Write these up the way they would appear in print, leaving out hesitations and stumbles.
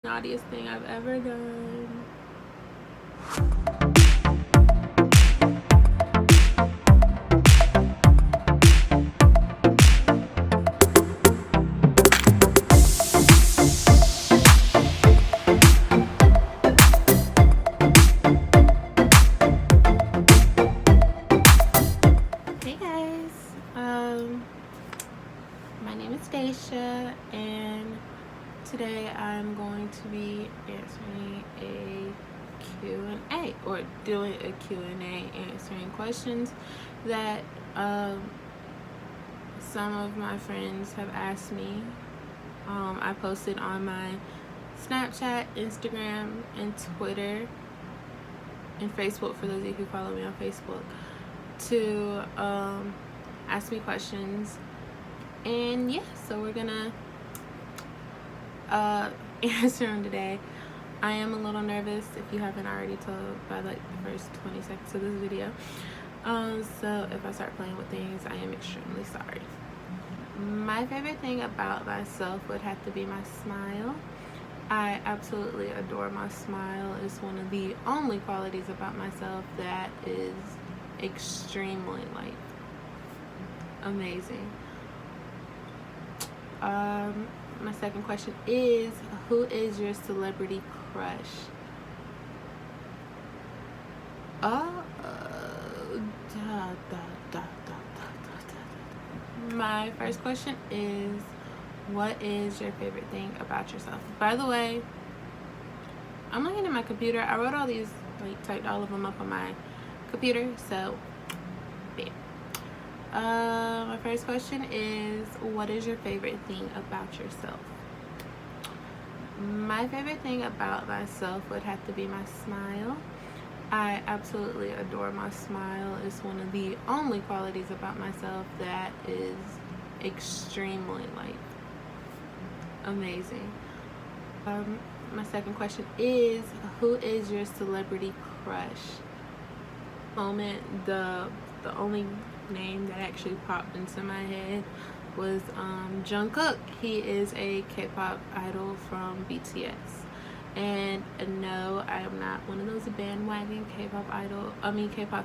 Naughtiest thing I've ever done. Hey guys, my name is Daisha, and today I'm going to be answering a Q&A, or doing a Q&A, answering questions that some of my friends have asked me. I posted on my Snapchat, Instagram, and Twitter, and Facebook for those of you who follow me on Facebook, to ask me questions. And yeah, so we're gonna answer them today. I am a little nervous, if you haven't already told by like the first 20 seconds of this video. So if I start playing with things, I am extremely sorry. My favorite thing about myself would have to be my smile. I absolutely adore my smile. It's one of the only qualities about myself that is extremely amazing. My second question is, who is your celebrity crush? My first question is, what is your favorite thing about yourself? By the way, I'm looking at my computer. I wrote all these, typed all of them up on my computer, so yeah. My first question is, what is your favorite thing about yourself? My favorite thing about myself would have to be my smile. I absolutely adore my smile. It's one of the only qualities about myself that is extremely amazing. My second question is, who is your celebrity crush? Moment, the only name that actually popped into my head was Jungkook. He is a K-pop idol from BTS. And no, I am not one of those bandwagon K-pop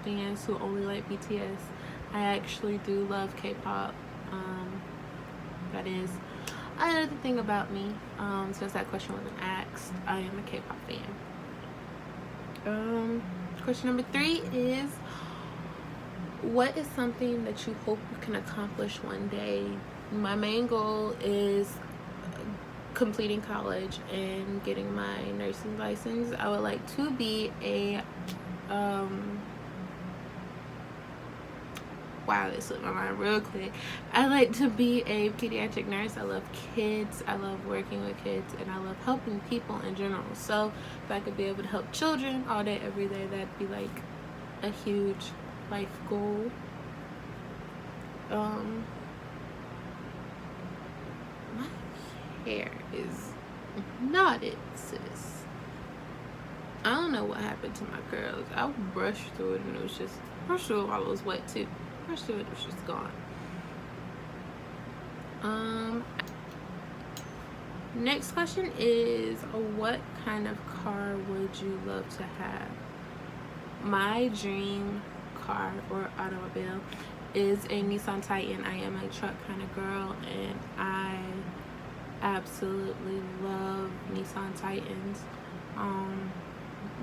fans who only like BTS. I actually do love K-pop. That is another thing about me. Since that question wasn't asked, I am a K-pop fan. Question number 3 is, what is something that you hope you can accomplish one day? My main goal is completing college and getting my nursing license. I would like to be a wow, this slipped my mind real quick. I like to be a pediatric nurse. I love kids. I love working with kids, and I love helping people in general. So if I could be able to help children all day, every day, that'd be like a huge life goal. My hair is knotted, sis. I don't know what happened to my curls. I brushed through it and it was just brushed through it while it was wet too. Brushed through it was just gone. Next question is, what kind of car would you love to have? My dream car or automobile is a Nissan Titan. I am a truck kind of girl, and I absolutely love Nissan Titans.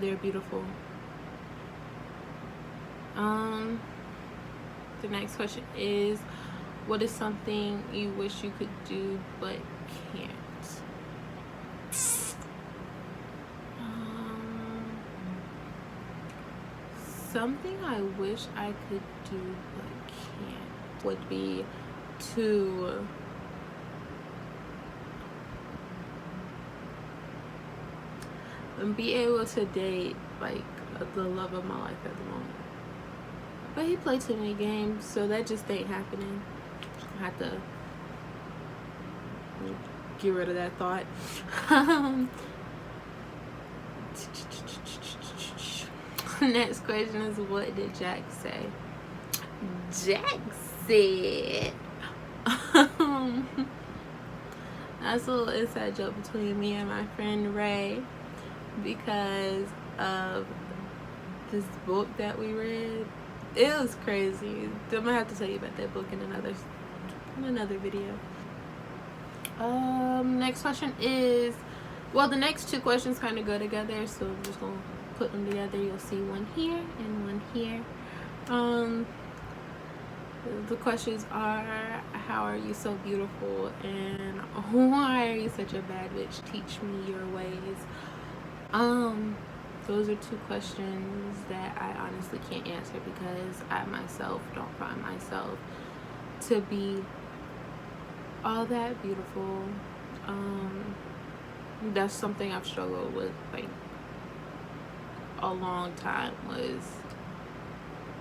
They're beautiful. The next question is, what is something you wish you could do but can't? Something I wish I could do but can't would be to be able to date the love of my life at the moment. But he played too many games, so that just ain't happening. I have to get rid of that thought. Next question is, what did Jack say? Jack said That's a little inside joke between me and my friend Ray because of this book that we read. It was crazy. I'm gonna have to tell you about that book in another video. Next question is, well, the next two questions kind of go together, so I'm just gonna put them together. You'll see one here and one here. The questions are, how are you so beautiful, and why are you such a bad bitch? Teach me your ways. Those are two questions that I honestly can't answer because I myself don't find myself to be all that beautiful. That's something I've struggled with like a long time, was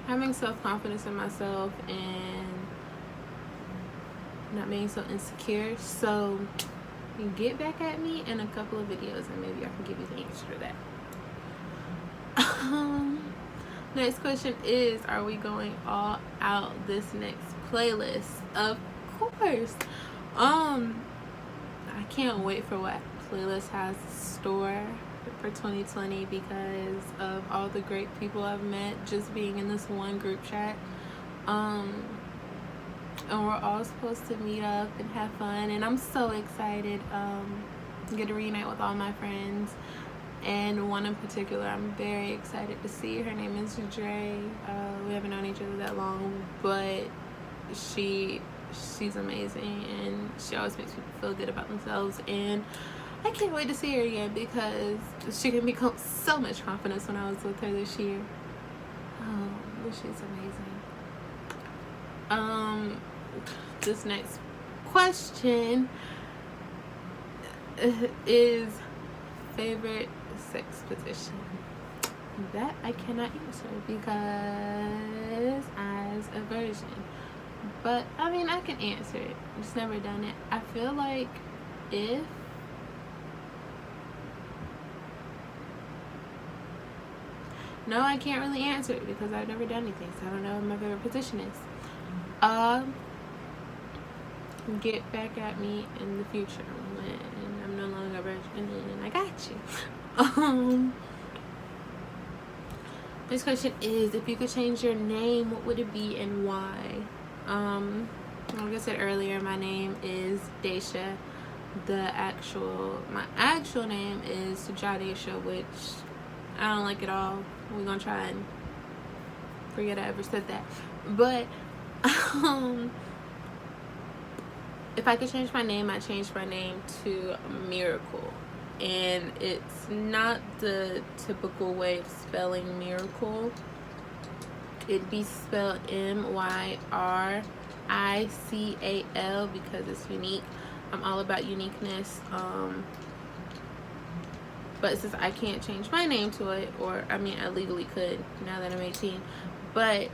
having self-confidence in myself and not being so insecure. So you get back at me in a couple of videos and maybe I can give you the answer to that. Next question is, are we going all out this next playlist? Of course. I can't wait for what playlist has in store for 2020 because of all the great people I've met just being in this one group chat. And we're all supposed to meet up and have fun, and I'm so excited. Get to reunite with all my friends, and one in particular I'm very excited to see. Her name is Dre. We haven't known each other that long, but she's amazing, and she always makes people feel good about themselves, and I can't wait to see her again because she can become so much confidence when I was with her this year. She's amazing. This next question is favorite sex position. That I cannot answer because as a virgin. But I mean, I can answer it. I've just never done it. I feel like if no, I can't really answer it because I've never done anything, so I don't know what my favorite position is. Get back at me in the future when I'm no longer a virgin, and I got you. This question is, if you could change your name, what would it be and why? Like I said earlier, my name is Daisha. My actual name is Jadesha, which I don't like at all. We're gonna try and forget I ever said that. But if I could change my name, I'd change my name to Miracle. And it's not the typical way of spelling miracle. It'd be spelled Myrical because it's unique. I'm all about uniqueness. But since I can't change my name to it, or I mean I legally could now that I'm 18, but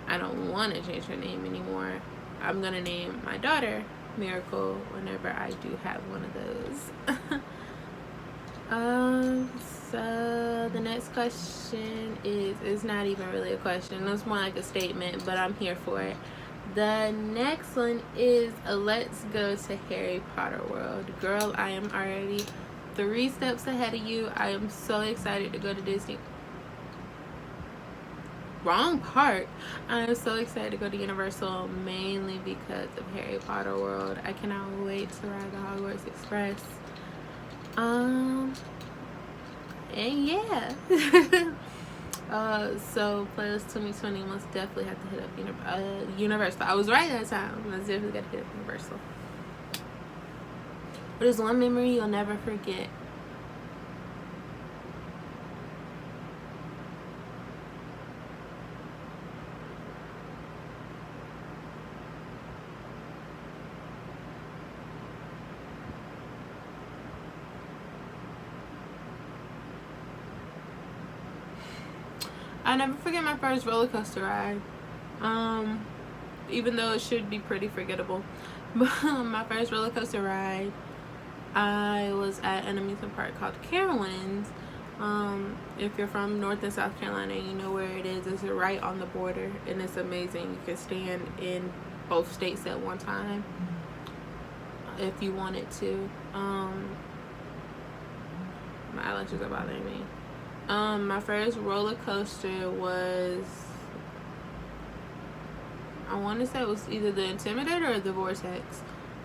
I don't want to change her name anymore, I'm gonna name my daughter Miracle whenever I do have one of those. So the next question is not even really a question. It's more like a statement, but I'm here for it. The next one is, let's go to Harry Potter World. Girl, I am already 3 steps ahead of you. I am so excited to go to Disney. Wrong part. I am so excited to go to Universal, mainly because of Harry Potter World. I cannot wait to ride the Hogwarts Express. And yeah. So playlist 2020 must definitely have to hit up Universal. I was right that time. I definitely got to hit up Universal. What is one memory you'll never forget? I never forget my first roller coaster ride. Even though it should be pretty forgettable. But my first roller coaster ride, I was at an amusement park called Carowinds. If you're from North and South Carolina, you know where it is. It's right on the border, and it's amazing. You can stand in both states at one time. if you wanted to. My eyelashes are bothering me. My first roller coaster was, I want to say it was either the Intimidator or the Vortex.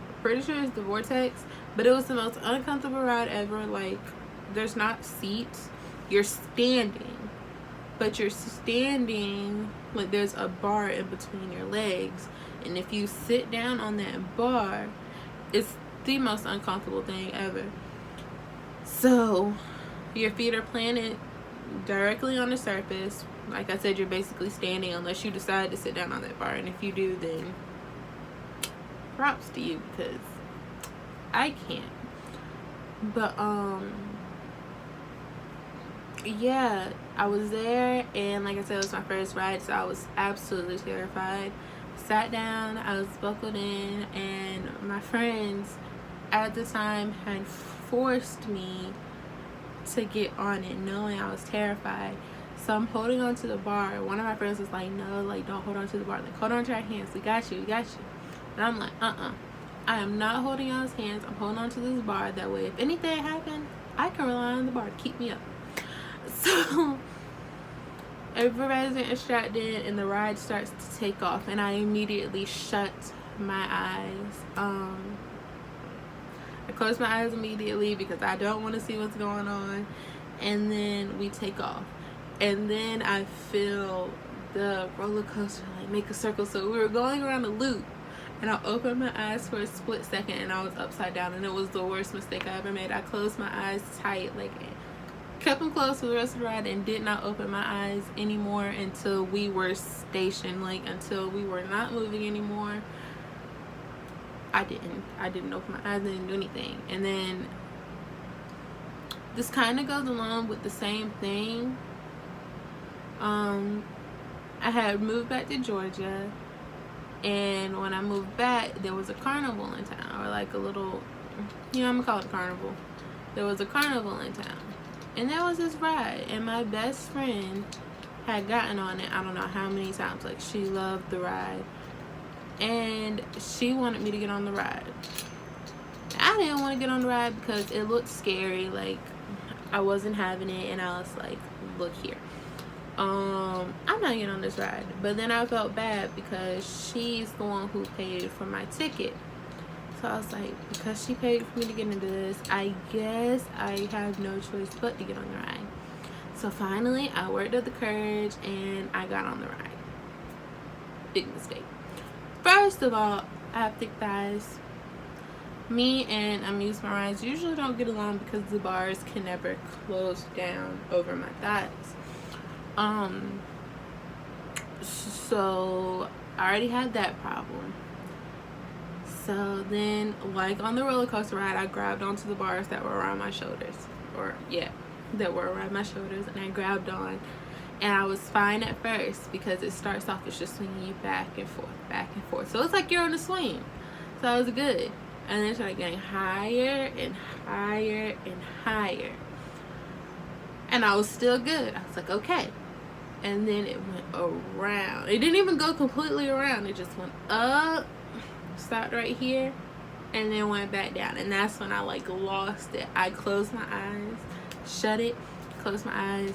I'm pretty sure it's the Vortex, but it was the most uncomfortable ride ever. Like, there's not seats. You're standing, but you're standing like there's a bar in between your legs, and if you sit down on that bar, it's the most uncomfortable thing ever. So your feet are planted directly on the surface. Like I said, you're basically standing unless you decide to sit down on that bar, and if you do, then props to you, because I can't. But yeah, I was there, and like I said, it was my first ride, so I was absolutely terrified. Sat down, I was buckled in, and my friends at the time had forced me to get on it, knowing I was terrified. So I'm holding on to the bar. One of my friends was like, no, like, don't hold on to the bar. Like, hold on to our hands. We got you. We got you. And I'm like, I am not holding on his hands. I'm holding on to this bar. That way, if anything happened, I can rely on the bar to keep me up. So everybody's getting distracted, and the ride starts to take off, and I immediately shut my eyes. I close my eyes immediately because I don't want to see what's going on. And then we take off, and then I feel the roller coaster like make a circle. So we were going around a loop, and I opened my eyes for a split second, and I was upside down, and it was the worst mistake I ever made. I closed my eyes tight, like kept them closed for the rest of the ride, and did not open my eyes anymore until we were stationed, like until we were not moving anymore. I didn't open my eyes, didn't do anything. And then this kind of goes along with the same thing. I had moved back to Georgia, and when I moved back, there was a carnival in town, or like a little, I'm gonna call it a carnival. There was a carnival in town, and there was this ride, and my best friend had gotten on it I don't know how many times. Like, she loved the ride, and she wanted me to get on the ride. I didn't want to get on the ride because it looked scary. Like, I wasn't having it, and I was like, look here, I'm not getting on this ride. But then I felt bad because she's the one who paid for my ticket. So I was like, because she paid for me to get into this, I guess I have no choice but to get on the ride. So finally, I worked up the courage, and I got on the ride. Big mistake. First of all, I have thick thighs. Me and amusement rides usually don't get along because the bars can never close down over my thighs. So I already had that problem. So then, like on the roller coaster ride, I grabbed onto the bars that were around my shoulders, that were around my shoulders, and I grabbed on. And I was fine at first because it starts off as just swinging you back and forth, back and forth. So it's like you're on a swing. So I was good. And then it started getting higher and higher and higher. And I was still good. I was like, okay. And then it went around. It didn't even go completely around. It just went up, stopped right here, and then went back down. And that's when I like lost it. I closed my eyes, shut it, closed my eyes.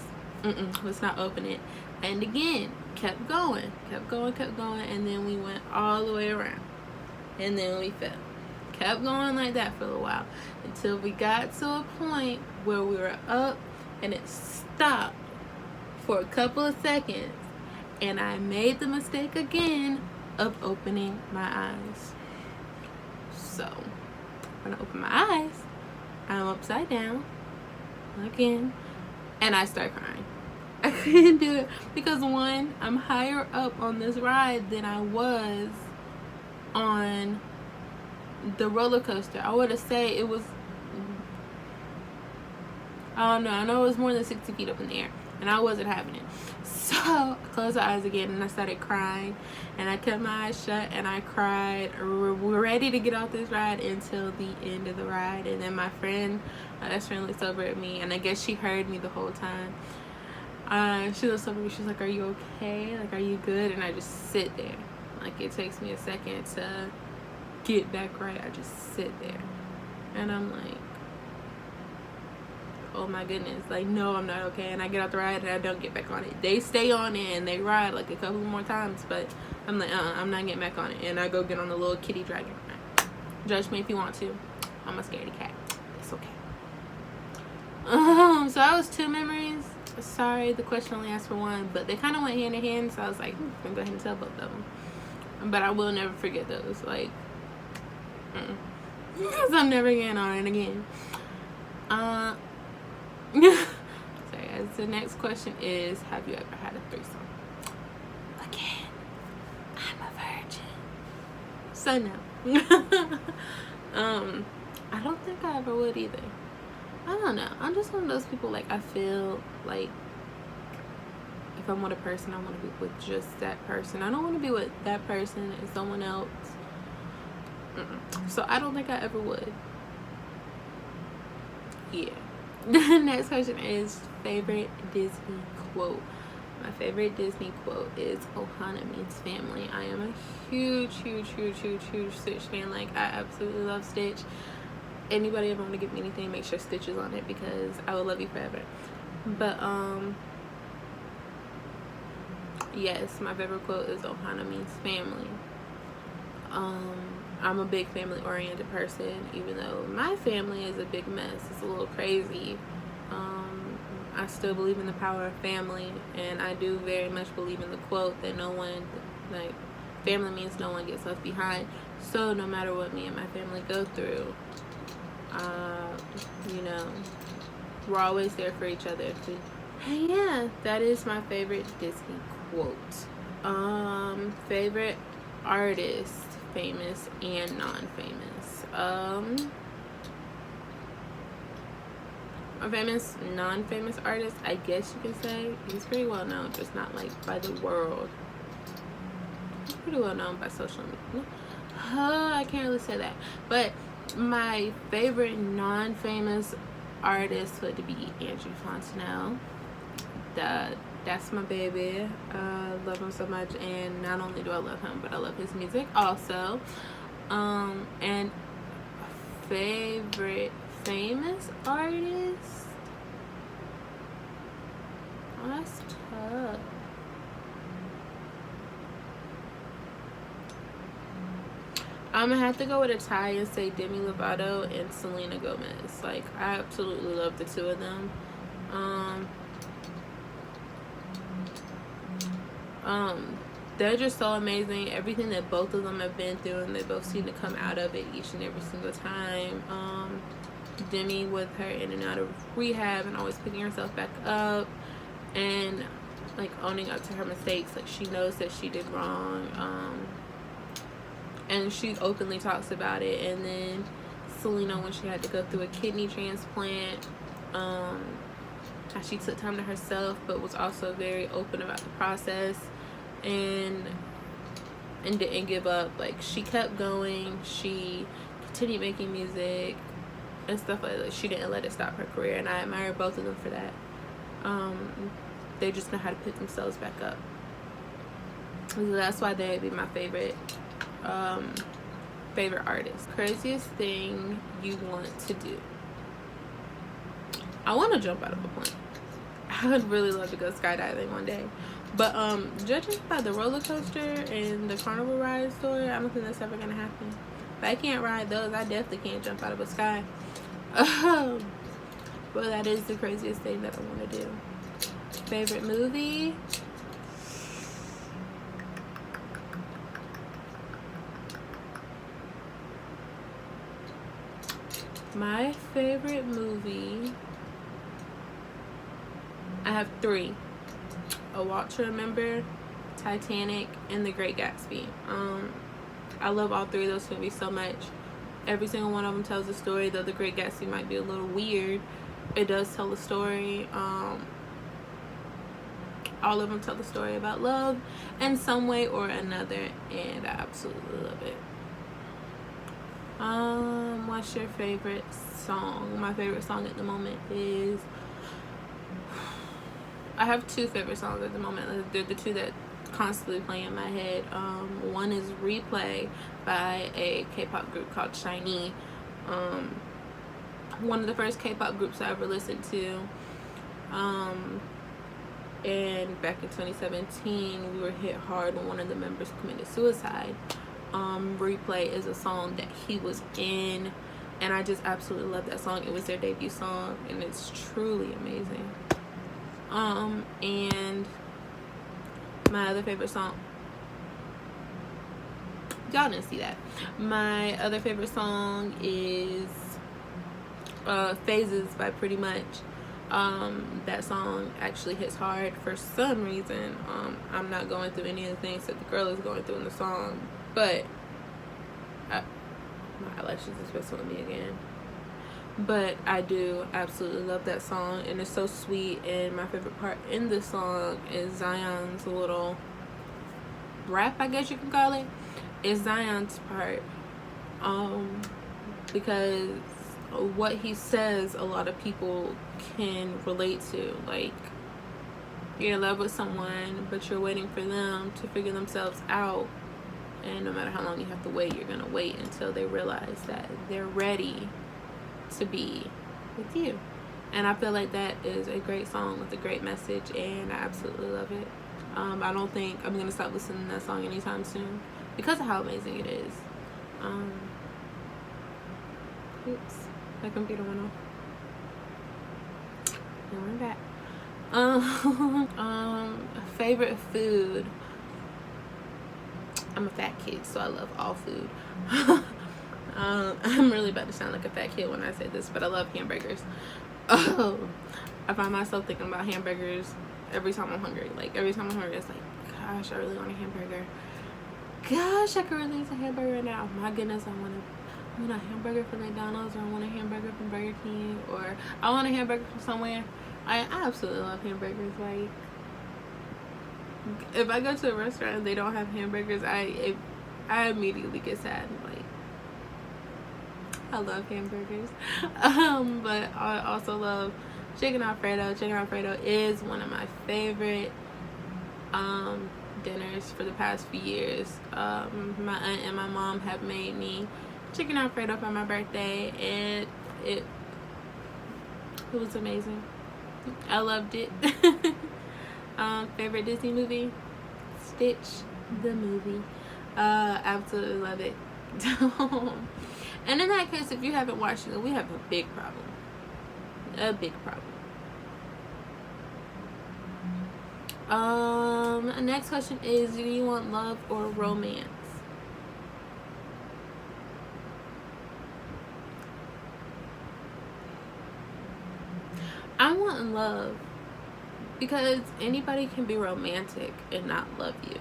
Let's not open it. And again, kept going, and then we went all the way around, and then we fell. Kept going like that for a while until we got to a point where we were up, and it stopped for a couple of seconds, and I made the mistake again of opening my eyes. So when I open my eyes, I'm upside down again, and I start crying. I couldn't do it because, one, I'm higher up on this ride than I was on the roller coaster. I would have said it was, I don't know, I know it was more than 60 feet up in the air, and I wasn't having it. So I closed my eyes again, and I started crying, and I kept my eyes shut, and I cried. We're ready to get off this ride until the end of the ride. And then my best friend looks over at me, and I guess she heard me the whole time. She looks over at me, she's like, are you okay? Like, are you good? And I just sit there. Like, it takes me a second to get back right. I just sit there. And I'm like, oh my goodness, like, no, I'm not okay. And I get out the ride and I don't get back on it. They stay on it and they ride like a couple more times, but I'm like, I'm not getting back on it. And I go get on the little kitty dragon ride. Judge me if you want to. I'm a scaredy cat. It's okay. So that was 2 memories. Sorry, the question only asked for 1, but they kind of went hand in hand, so I was like, I'm gonna go ahead and tell both of them. But I will never forget those, like, because I'm never getting on it again. Sorry, guys. The next question is, have you ever had a threesome? Again, I'm a virgin, so no. I don't think I ever would either. I don't know. I'm just one of those people, like, I feel like if I'm with a person, I want to be with just that person. I don't want to be with that person and someone else. So I don't think I ever would. Yeah. The next question is favorite Disney quote. My favorite Disney quote is Ohana means family. I am a huge Stitch fan. Like, I absolutely love Stitch. Anybody ever want to give me anything, make sure Stitch is on it, because I will love you forever. But yes, my favorite quote is Ohana means family. I'm a big family oriented person, even though my family is a big mess. It's a little crazy. I still believe in the power of family, and I do very much believe in the quote that no one, like, family means no one gets left behind. So no matter what me and my family go through, you know, we're always there for each other. And yeah, that is my favorite Disney quote. Favorite artist, famous and non-famous. A famous, non-famous artist, I guess you can say. He's pretty well known, just not like by the world. He's pretty well known by social media. I can't really say that, but my favorite non-famous artist would be Andrew Fontenelle. That's my baby. I love him so much, and not only do I love him, but I love his music also. And favorite famous artist? Oh, that's tough. I'm gonna have to go with a tie and say Demi Lovato and Selena Gomez. Like, I absolutely love the 2 of them. They're just so amazing. Everything that both of them have been through, and they both seem to come out of it each and every single time. Demi with her in and out of rehab and always picking herself back up and, like, owning up to her mistakes. Like, she knows that she did wrong. And she openly talks about it. And then Selena, when she had to go through a kidney transplant, how she took time to herself, but was also very open about the process, and didn't give up. Like, she kept going. She continued making music and stuff like that. She didn't let it stop her career, and I admire both of them for that. They just know how to pick themselves back up. So that's why they'd be my favorite artist. Craziest thing you want to do? I want to jump out of a plane. I would really love to go skydiving one day, but judging by the roller coaster and the carnival ride story, I don't think that's ever gonna happen. If I can't ride those, I definitely can't jump out of a sky. But that is the craziest thing that I want to do. Favorite movie? My favorite movie, I have 3. A Walk to Remember, Titanic, and The Great Gatsby. I love all 3 of those movies so much. Every single one of them tells a story, though The Great Gatsby might be a little weird. It does tell a story. All of them tell the story about love in some way or another, and I absolutely love it. What's your favorite song? My favorite song at the moment is, I have 2 favorite songs at the moment. They're the 2 that constantly play in my head. One is Replay by a K-pop group called SHINee. One of the first K-pop groups I ever listened to. And back in 2017, we were hit hard when one of the members committed suicide. Replay is a song that he was in, and I just absolutely love that song. It was their debut song, and it's truly amazing. And my other favorite song, y'all didn't see that. My other favorite song is Phases by Pretty Much. That song actually hits hard for some reason. I'm not going through any of the things that the girl is going through in the song, but my eyelashes is messing with me again. But I do absolutely love that song, and it's so sweet. And my favorite part in the song is Zion's little rap, I guess you can call it. It's Zion's part, because what he says a lot of people can relate to. Like, you're in love with someone, but you're waiting for them to figure themselves out, and no matter how long you have to wait, you're gonna wait until they realize that they're ready to be with you. And I feel like that is a great song with a great message, and I absolutely love it. I don't think I'm gonna stop listening to that song anytime soon because of how amazing it is. Oops, my computer went off. And we're back. Favorite food. I'm a fat kid, so I love all food. I'm really about to sound like a fat kid when I say this, but I love hamburgers. I find myself thinking about hamburgers every time I'm hungry. Like, every time I'm hungry, it's like, gosh, I really want a hamburger. Gosh, I could really use a hamburger now. My goodness, I want a hamburger from McDonald's, or I want a hamburger from Burger King, or I want a hamburger from somewhere. I absolutely love hamburgers. Like, if I go to a restaurant and they don't have hamburgers, I immediately get sad. Like, I love hamburgers. But I also love chicken Alfredo. Chicken Alfredo is one of my favorite dinners for the past few years. My aunt and my mom have made me chicken Alfredo for my birthday, and it was amazing. I loved it. Favorite Disney movie? Stitch the movie. Absolutely love it. And in that case, if you haven't watched it, we have a big problem. A big problem. Next question is, do you want love or romance? I want love, because anybody can be romantic and not love you.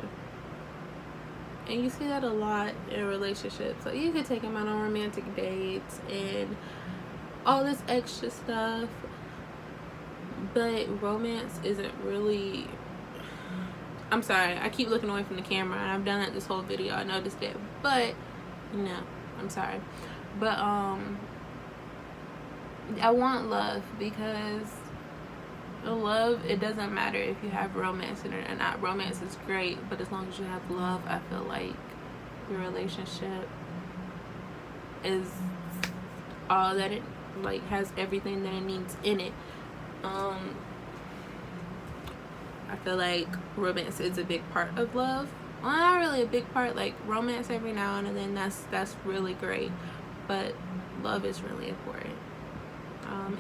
And you see that a lot in relationships. Like, you could take them out on romantic dates and all this extra stuff, but romance isn't really... I'm sorry, I keep looking away from the camera, and I've done that this whole video. I noticed it, but no, I'm sorry. But I want love, because love, it doesn't matter if you have romance in it or not. Romance is great, but as long as you have love, I feel like your relationship is all that it, like, has everything that it needs in it. I feel like romance is a big part of love. Well, not really a big part. Like, romance every now and then, that's really great, but love is really important.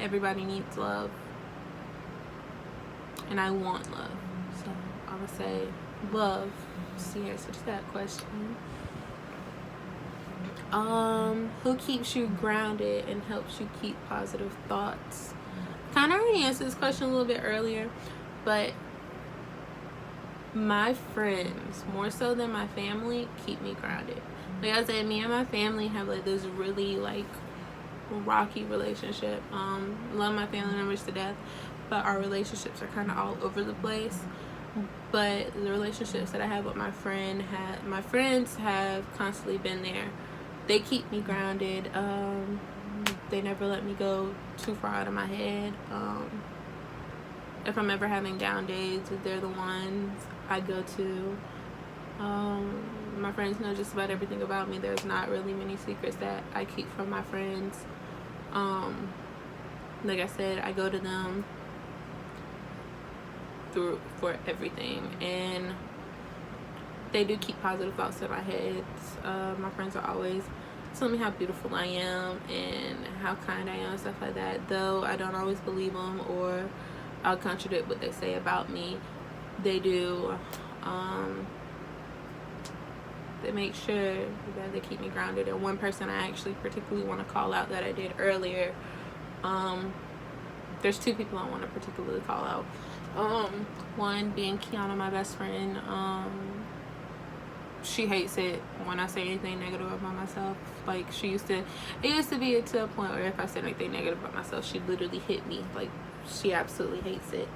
Everybody needs love, and I want love, so I'm gonna say love is the answer to that question. Who keeps you grounded and helps you keep positive thoughts? Kind of already answered this question a little bit earlier, but my friends, more so than my family, keep me grounded. Like I said, me and my family have like this really like rocky relationship. Love my family members to death, but our relationships are kind of all over the place. But the relationships that I have with my friends have constantly been there. They keep me grounded. They never let me go too far out of my head. if I'm ever having down days, they're the ones I go to. My friends know just about everything about me. There's not really many secrets that I keep from my friends. Like I said, I go to them for everything, and they do keep positive thoughts in my head. My friends are always telling me how beautiful I am and how kind I am and stuff like that. Though I don't always believe them, or I'll contradict what they say about me. They do. They make sure that they keep me grounded. And one person I actually particularly want to call out that I did earlier. There's two people I want to particularly call out. One being Kiana, my best friend. She hates it when I say anything negative about myself. Like, it used to be to a point where if I said anything negative about myself, she'd literally hit me. Like, she absolutely hates it.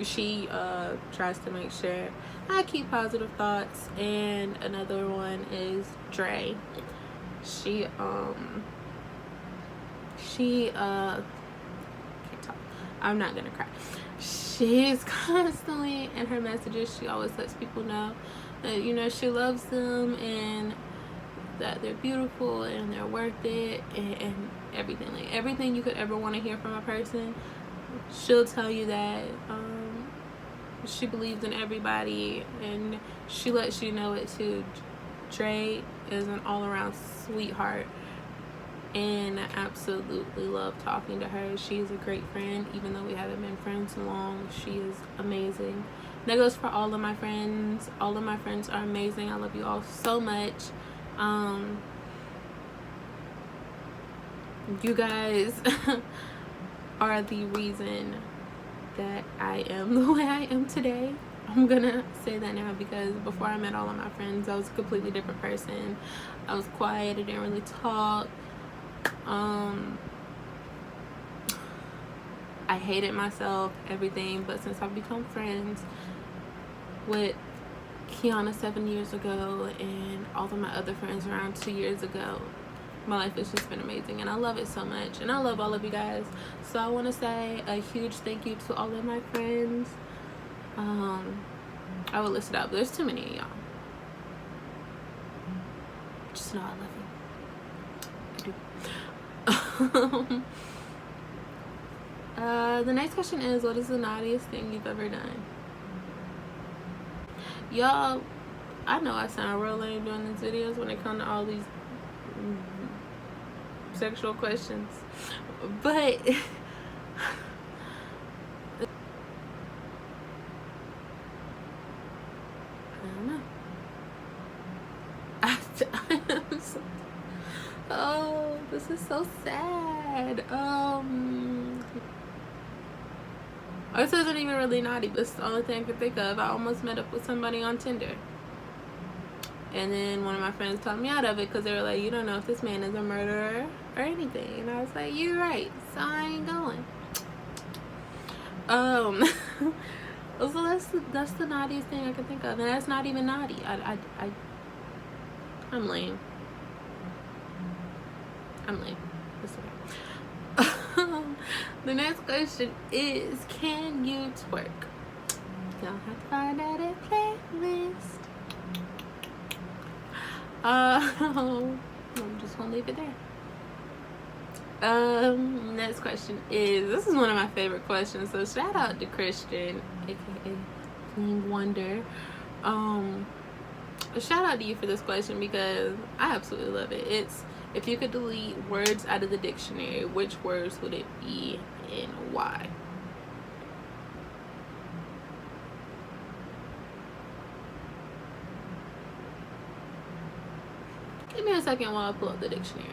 She tries to make sure I keep positive thoughts. And another one is Dre. She can't talk. I'm not gonna cry. She's constantly in her messages, she always lets people know that, you know, she loves them and that they're beautiful and they're worth it, and everything. Like, everything you could ever want to hear from a person, she'll tell you that. She believes in everybody, and she lets you know it too. Dre is an all-around sweetheart, and I absolutely love talking to her. She is a great friend, even though we haven't been friends long. She is amazing. That goes for all of my friends. All of my friends are amazing. I love you all so much. You guys are the reason that I am the way I am today. I'm gonna say that now, because before I met all of my friends, I was a completely different person. I was quiet. I didn't really talk. I hated myself, everything. But since I've become friends with Kiana 7 years ago and all of my other friends around 2 years ago, my life has just been amazing, and I love it so much, and I love all of you guys. So I want to say a huge thank you to all of my friends. I will list it up. There's too many of y'all. Just know I love you. I do. The next question is, what is the naughtiest thing you've ever done? Y'all, I know I sound real lame doing these videos when it comes to all these sexual questions, but I don't know. Oh, this is so sad. This isn't even really naughty, but it's the only thing I could think of. I almost met up with somebody on Tinder, and then one of my friends talked me out of it because they were like, you don't know if this man is a murderer or anything. And I was like, you're right, so I ain't going. So that's the naughtiest thing I can think of, and that's not even naughty. I'm lame. It's okay. The next question is, can you twerk? Y'all have to find out a playlist. I'm just gonna leave it there. Next question is, this is one of my favorite questions, so shout out to Christian, aka Clean Wonder. Shout out to you for this question, because I absolutely love it. It's, if you could delete words out of the dictionary, which words would it be and why? Give me a second while I pull up the dictionary,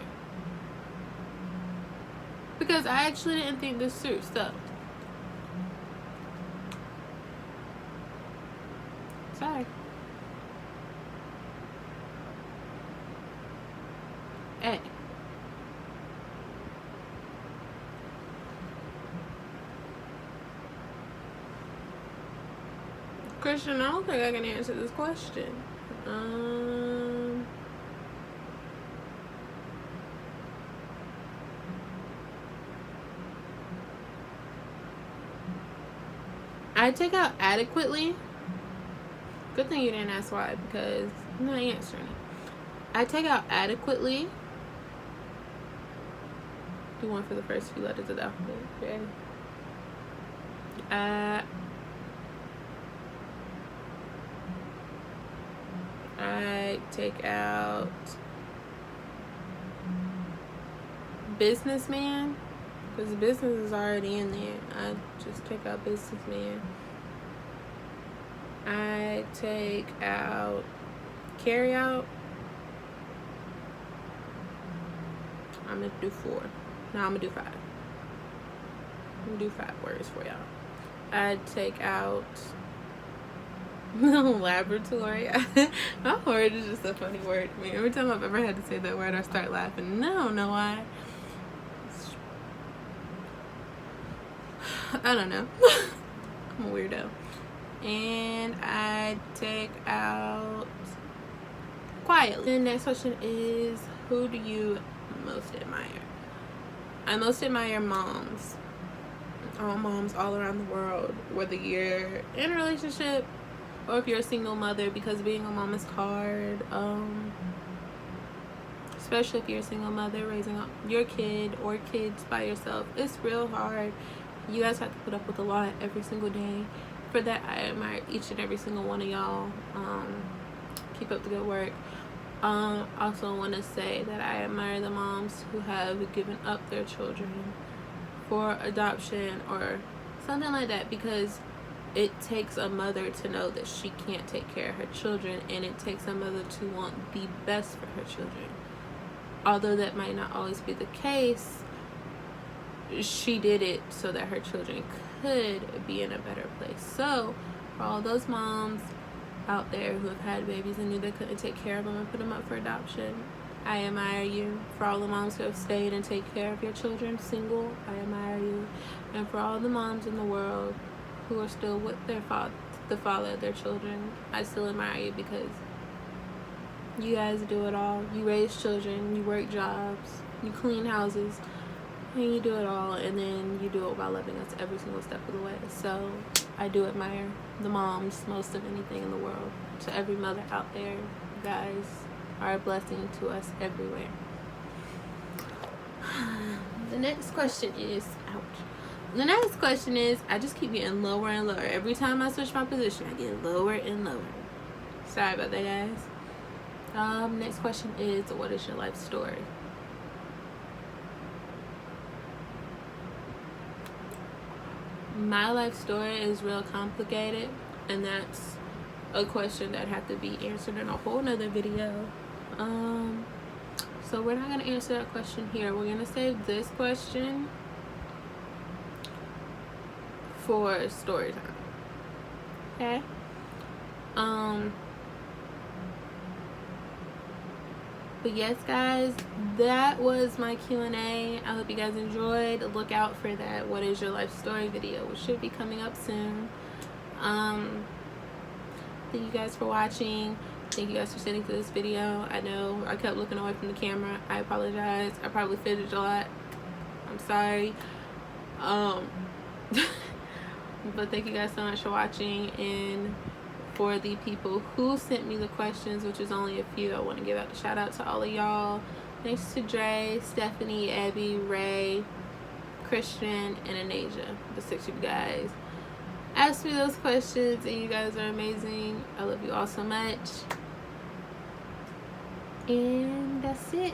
because I actually didn't think this through. So, sorry. Hey. Christian, I don't think I can answer this question. I take out adequately. Good thing you didn't ask why, because I'm not answering it. I take out adequately. Do one for the first few letters of the alphabet. Okay. I take out businessman, because business is already in there. I just take out businessman. I take out carry out. I'm gonna do 4. No, I'm gonna do 5. I'm gonna do 5 words for y'all. I take out laboratory. My word is just a funny word to me. Every time I've ever had to say that word, I start laughing. I don't know why. I don't know. I'm a weirdo. And I take out quietly. The next question is, who do you most admire? I most admire moms. All moms all around the world, whether you're in a relationship or if you're a single mother, because being a mom is hard. Especially if you're a single mother raising up your kid or kids by yourself. It's real hard. You guys have to put up with a lot every single day. For that, I admire each and every single one of y'all. Keep up the good work. Also want to say that I admire the moms who have given up their children for adoption or something like that, because it takes a mother to know that she can't take care of her children, and it takes a mother to want the best for her children. Although that might not always be the case, she did it so that her children could be in a better place. So for all those moms out there who have had babies and knew they couldn't take care of them and put them up for adoption, I admire you. For all the moms who have stayed and take care of your children single, I admire you. And for all the moms in the world who are still with their the father of their children, I still admire you, because you guys do it all. You raise children, you work jobs, you clean houses, and you do it all, and then you do it while loving us every single step of the way. So I do admire the moms most of anything in the world. To every mother out there, you guys are a blessing to us everywhere. The next question is, the next question is, I just keep getting lower and lower. Every time I switch my position, I get lower and lower. Sorry about that, guys. Next question is, what is your life story? My life story is real complicated, and that's a question that had to be answered in a whole nother video. So we're not going to answer that question here. We're going to save this question for story time. Okay? But yes, guys, that was my Q&A. I hope you guys enjoyed. Look out for that What Is Your Life Story video, which should be coming up soon. Thank you guys for watching. Thank you guys for sitting through this video. I know I kept looking away from the camera. I apologize. I probably fidgeted a lot. I'm sorry. But thank you guys so much for watching. And for the people who sent me the questions, which is only a few, I want to give out a shout out to all of y'all. Thanks to Dre, Stephanie, Abby, Ray, Christian, and Anasia, the 6 of you guys. Ask me those questions, and you guys are amazing. I love you all so much. And that's it.